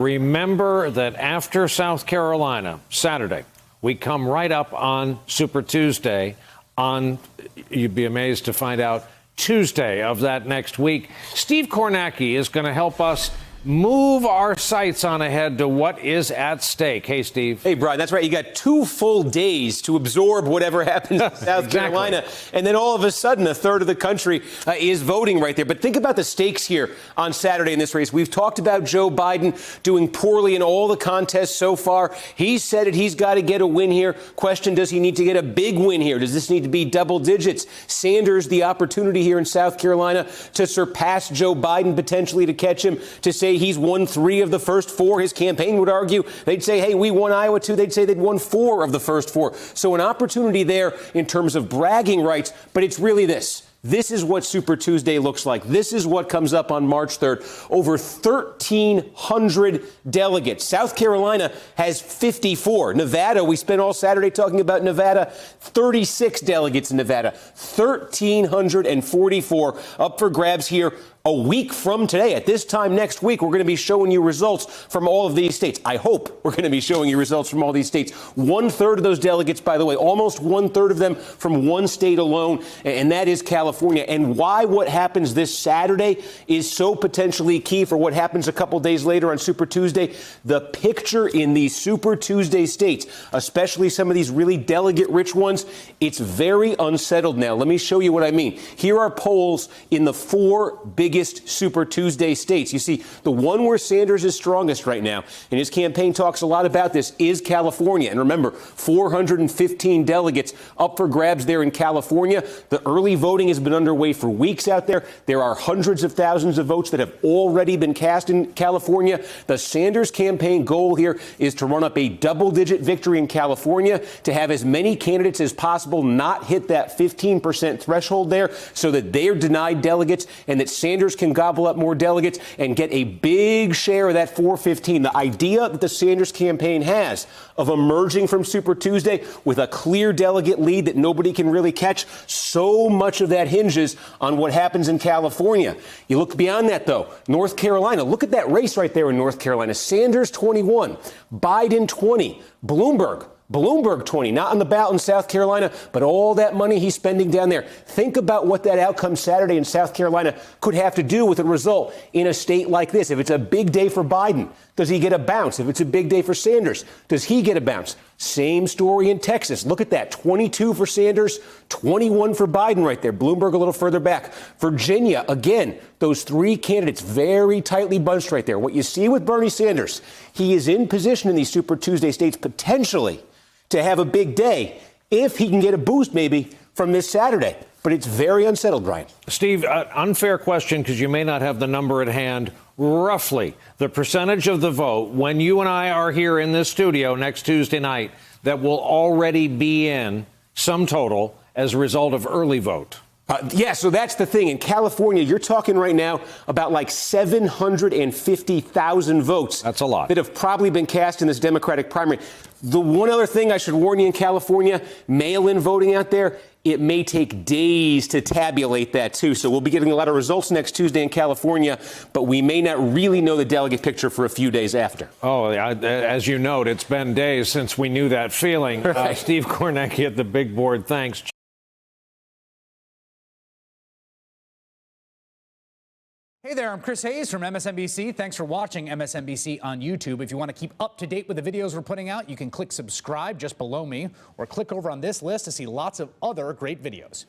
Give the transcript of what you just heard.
Remember that after South Carolina, Saturday, we come right up on Super Tuesday on, you'd be amazed to find out, Tuesday of that next week. Steve Kornacki is going to help us move our sights on ahead to what is at stake. Hey, Steve. Hey, Brian, that's right. You got 2 full days to absorb whatever happens in South Carolina. And then all of a sudden, a third of the country is voting right there. But think about the stakes here on Saturday in this race. We've talked about Joe Biden doing poorly in all the contests so far. He said it. He's got to get a win here. Question, does he need to get a big win here? Does this need to be double digits? Sanders, the opportunity here in South Carolina to surpass Joe Biden, potentially to catch him, to say he's won 3 of the first 4. His campaign would argue. They'd say, hey, we won Iowa too. They'd say they'd won 4 of the first 4. So an opportunity there in terms of bragging rights. But it's really this. This is what Super Tuesday looks like. This is what comes up on March 3rd. Over 1,300 delegates. South Carolina has 54. Nevada, we spent all Saturday talking about Nevada. 36 delegates in Nevada. 1,344 up for grabs here. A week from today, at this time next week, we're going to be showing you results from all of these states. I hope we're going to be showing you results from all these states. 1/3 of those delegates, by the way, almost 1/3 of them from one state alone, and that is California. And why what happens this Saturday is so potentially key for what happens a couple days later on Super Tuesday. The picture in these Super Tuesday states, especially some of these really delegate-rich ones, it's very unsettled now. Let me show you what I mean. Here are polls in the 4 biggest Super Tuesday states. You see, the one where Sanders is strongest right now, and his campaign talks a lot about this, is California. And remember, 415 delegates up for grabs there in California. The early voting has been underway for weeks out there. There are hundreds of thousands of votes that have already been cast in California. The Sanders campaign goal here is to run up a double-digit victory in California, to have as many candidates as possible not hit that 15% threshold there so that they're denied delegates and that Sanders can gobble up more delegates and get a big share of that 415. The idea that the Sanders campaign has of emerging from Super Tuesday with a clear delegate lead that nobody can really catch, so much of that hinges on what happens in California. You look beyond that, though. North Carolina, look at that race right there in North Carolina. Sanders 21, Biden 20, Bloomberg 20, not on the ballot in South Carolina, but all that money he's spending down there. Think about what that outcome Saturday in South Carolina could have to do with a result in a state like this. If it's a big day for Biden, does he get a bounce? If it's a big day for Sanders, does he get a bounce? Same story in Texas. Look at that. 22 for Sanders, 21 for Biden right there. Bloomberg a little further back. Virginia, again, those 3 candidates very tightly bunched right there. What you see with Bernie Sanders, he is in position in these Super Tuesday states potentially to have a big day if he can get a boost maybe from this Saturday. But it's very unsettled, Brian. Steve, unfair question because you may not have the number at hand. Roughly the percentage of the vote when you and I are here in this studio next Tuesday night that will already be in sum total as a result of early vote. Yeah, so that's the thing. In California, you're talking right now about like 750,000 votes. That's a lot. That have probably been cast in this Democratic primary. The one other thing I should warn you in California, mail-in voting out there, it may take days to tabulate that, too. So we'll be getting a lot of results next Tuesday in California, but we may not really know the delegate picture for a few days after. Oh, as you note, it's been days since we knew that feeling. Right. Steve Kornacki at the big board. Thanks. Hey there, I'm Chris Hayes from MSNBC. Thanks for watching MSNBC on YouTube. If you want to keep up to date with the videos we're putting out, you can click subscribe just below me or click over on this list to see lots of other great videos.